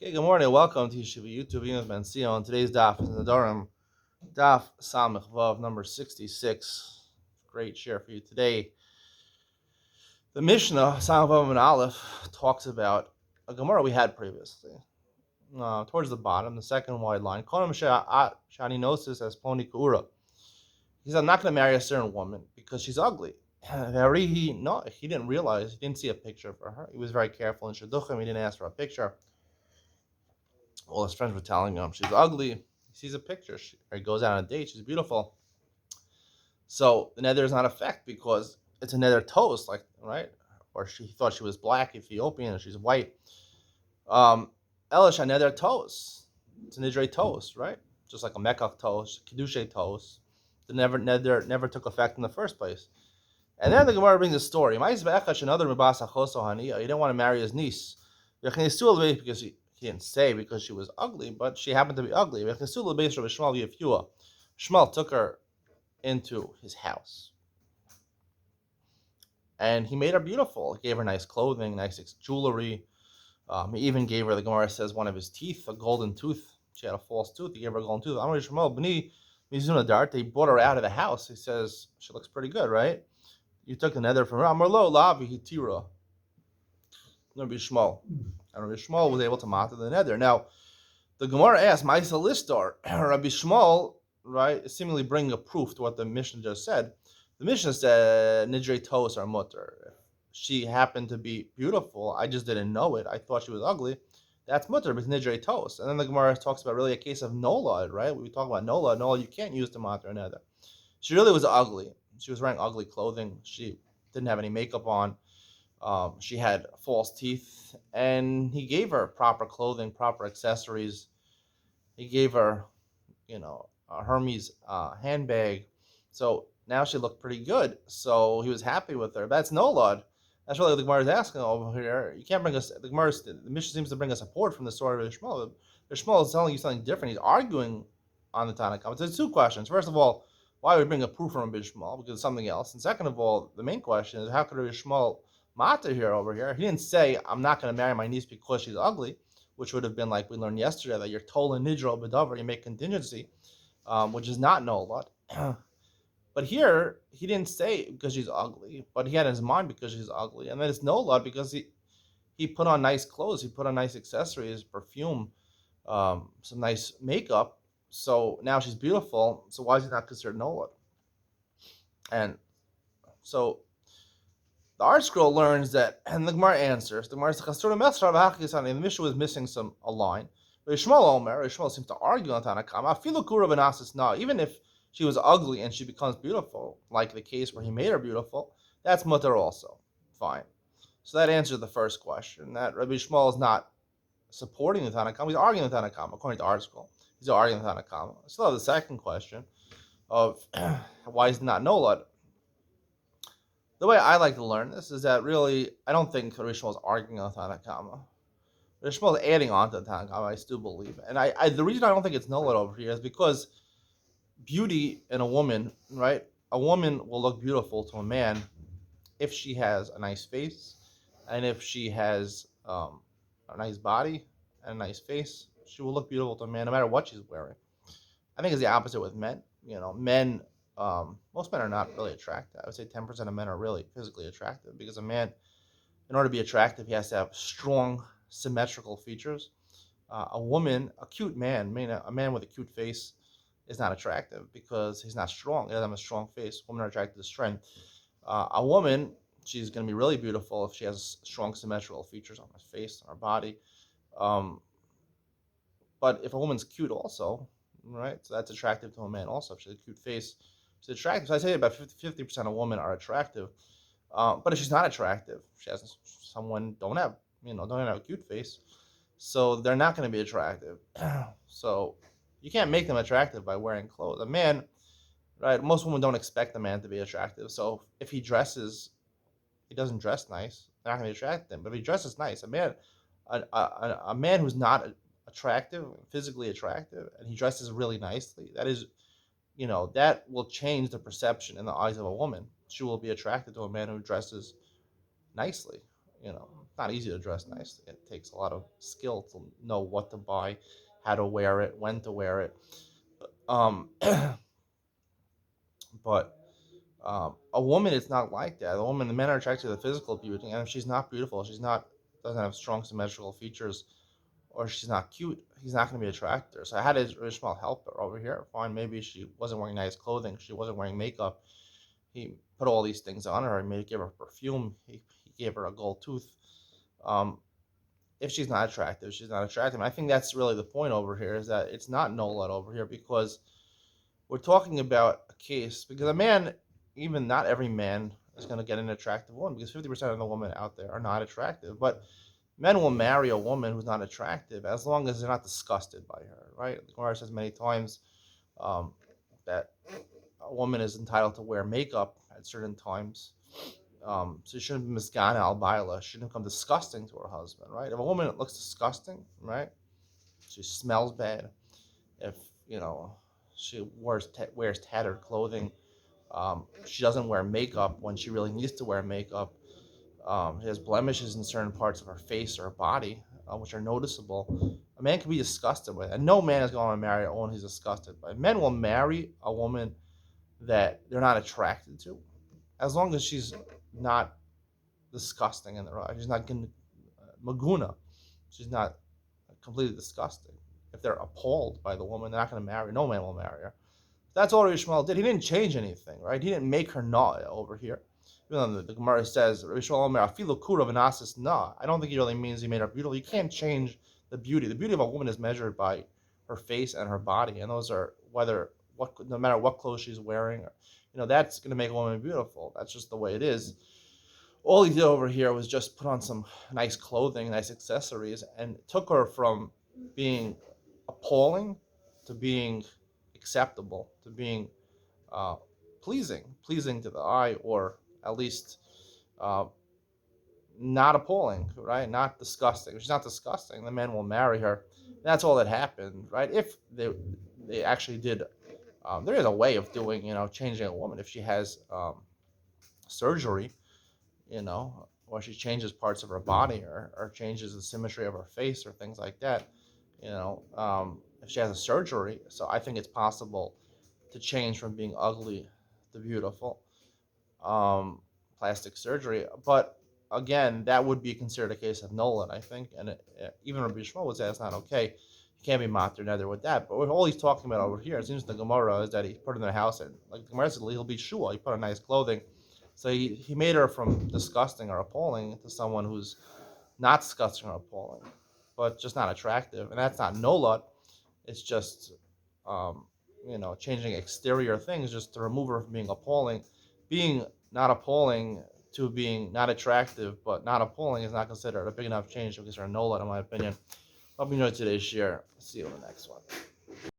Okay, good morning. Welcome to Yeshiva YouTube. Iyun with Benzion. Today's daf is Nedarim, daf Samech Vav number 66. Great share for you today. The Mishnah, Samech Vav and Aleph, talks about a Gemara we had previously. Towards the bottom, the second wide line. Konam Shani Gnosis as Poni Kura. He said, I'm not going to marry a certain woman because she's ugly. He didn't realize, he didn't see a picture for her. He was very careful in Shidduchim. He didn't ask for a picture. All his friends were telling him she's ugly. He sees a picture. He goes out on a date. She's beautiful. So the nether is not a fact because it's a nether toast, like right? Or she thought she was black, Ethiopian, and she's white. Elish nether toast. It's a nidre toast, right? Just like a mekach toast, kedushay toast. The nether never took effect in the first place. And then the Gemara brings a story. He didn't want to marry his niece because he didn't say because she was ugly, but she happened to be ugly. Shmuel took her into his house. And he made her beautiful. He gave her nice clothing, nice jewelry. He even gave her, the Gemara says, one of his teeth, a golden tooth. She had a false tooth. He gave her a golden tooth. They brought her out of the house. He says, she looks pretty good, right? You took the nether from her. Amarlo lavi hitira. Rabbi Shmuel. And Rabbi Shmuel was able to mata the nether. Now, the Gemara asks, Ma'isa Listar, Rabbi Shmuel, right, is seemingly bringing a proof to what the Mishnah just said. The Mishnah said, Nidre Tos are mutter. She happened to be beautiful. I just didn't know it. I thought she was ugly. That's mutter, but it's Nidre Tos. And then the Gemara talks about really a case of Nola, right? We talk about Nola. Nola, you can't use to mata a nether. She really was ugly. She was wearing ugly clothing. She didn't have any makeup on. She had false teeth, and he gave her proper clothing, proper accessories. He gave her, a Hermes handbag. So now she looked pretty good. So he was happy with her. That's no lud. That's really what the Gemara is asking over here. You can't bring us, the Mishnah seems to bring us support from the story of Ishmael. Ishmael is telling you something different. He's arguing on the Tanakh. So there's two questions. First of all, why would we bring a proof from Ishmael? Because it's something else. And second of all, the main question is how could Ishmael Mata here over here? He didn't say, I'm not going to marry my niece because she's ugly, which would have been like we learned yesterday, that you're told in Nidro Bedavar, you make contingency, which is not no lot. But here, he didn't say because she's ugly, but he had in his mind because she's ugly. And then it's no lot because he put on nice clothes, he put on nice accessories, perfume, some nice makeup. So now she's beautiful. So why is he not considered no lot? And so the art scroll learns that, and the Gemara answers. The Gemara says, the Mishnah was missing a line. But Shmuel seems to argue on Tanakama. Even if she was ugly and she becomes beautiful, like the case where he made her beautiful, that's mutter also. Fine. So that answers the first question. That Rabbi Shmuel is not supporting the Tanakama. He's arguing the Tanakama, according to art scroll. He's arguing the Tanakama. Still have the second question of why is it not Nolad? The way I like to learn this is that really, I don't think Rabbi Shmuel is arguing on Tanakama. Rabbi Shmuel is adding on to the Tanakama, I still believe. And the reason I don't think it's Nolad over here is because beauty in a woman, right? A woman will look beautiful to a man if she has a nice face and if she has a nice body and a nice face. She will look beautiful to a man no matter what she's wearing. I think it's the opposite with men. Most men are not really attractive. I would say 10% of men are really physically attractive because a man, in order to be attractive, he has to have strong, symmetrical features. A cute man, a man with a cute face is not attractive because he's not strong. He doesn't have a strong face. Women are attracted to strength. A woman, she's going to be really beautiful if she has strong, symmetrical features on her face, on her body. But if a woman's cute also, right, so that's attractive to a man also. If she has a cute face, she's attractive. So I say about 50% of women are attractive. But if she's not attractive, she has someone don't have a cute face, so they're not going to be attractive. So you can't make them attractive by wearing clothes. A man, right? Most women don't expect a man to be attractive. So if he doesn't dress nice, they're not going to attract him. But if he dresses nice, a man who's not attractive, physically attractive, and he dresses really nicely, that will change the perception in the eyes of a woman. She will be attracted to a man who dresses nicely. Not not easy to dress nice. It takes a lot of skill to know what to buy, how to wear it, when to wear it. Um, but a woman is not like that. A woman, the men are attracted to the physical beauty, and if she's not beautiful, she's not doesn't have strong symmetrical features, or she's not cute, he's not going to be attracted to her. So I had Ishmael help her over here. Fine, maybe she wasn't wearing nice clothing, she wasn't wearing makeup. He put all these things on her. He gave her perfume. He gave her a gold tooth. Um, if she's not attractive, she's not attractive. And I think that's really the point over here is that it's not Nola over here because we're talking about a case because a man, even not every man is going to get an attractive woman because 50% of the women out there are not attractive. But men will marry a woman who's not attractive as long as they're not disgusted by her, right? The Gemara says many times that a woman is entitled to wear makeup at certain times. So she shouldn't be misgana al baila. She shouldn't become disgusting to her husband, right? If a woman looks disgusting, right? She smells bad. If she wears tattered clothing, she doesn't wear makeup when she really needs to wear makeup. She has blemishes in certain parts of her face or her body, which are noticeable. A man can be disgusted with, and no man is going to marry a woman he's disgusted by. Men will marry a woman that they're not attracted to, as long as she's not disgusting in their eyes. She's not maguna. She's not completely disgusting. If they're appalled by the woman, they're not going to marry. No man will marry her. That's all Ishmael did. He didn't change anything, right? He didn't make her na over here. Even though the Gemara says Ishmael afilu kura v'nasis na. I don't think he really means he made her beautiful. You can't change the beauty. The beauty of a woman is measured by her face and her body, and those are no matter what clothes she's wearing, that's going to make a woman beautiful. That's just the way it is. All he did over here was just put on some nice clothing, nice accessories, and took her from being appalling to being acceptable, to being pleasing to the eye, or at least not appalling, right? Not disgusting. If she's not disgusting, the man will marry her. That's all that happened, right? If they actually did, there is a way of doing, changing a woman if she has surgery, or she changes parts of her body or changes the symmetry of her face or things like that, if she has a surgery. So I think it's possible to change from being ugly to beautiful, plastic surgery. But again, that would be considered a case of Nolan, I think. And even Rabbi Shmuel would say it's not okay. He can't be matir nether with that. But all he's talking about over here, it seems the Gemara, is that he put her in their house, and like the Gemara says, he'll be shua. He put on nice clothing. So he made her from disgusting or appalling to someone who's not disgusting or appalling, but just not attractive. And that's not nola. It's just, changing exterior things just to remove her from being appalling. Being not appalling to being not attractive, but not appalling is not considered a big enough change to consider nola, in my opinion. Hope you enjoyed today's share. See you in the next one.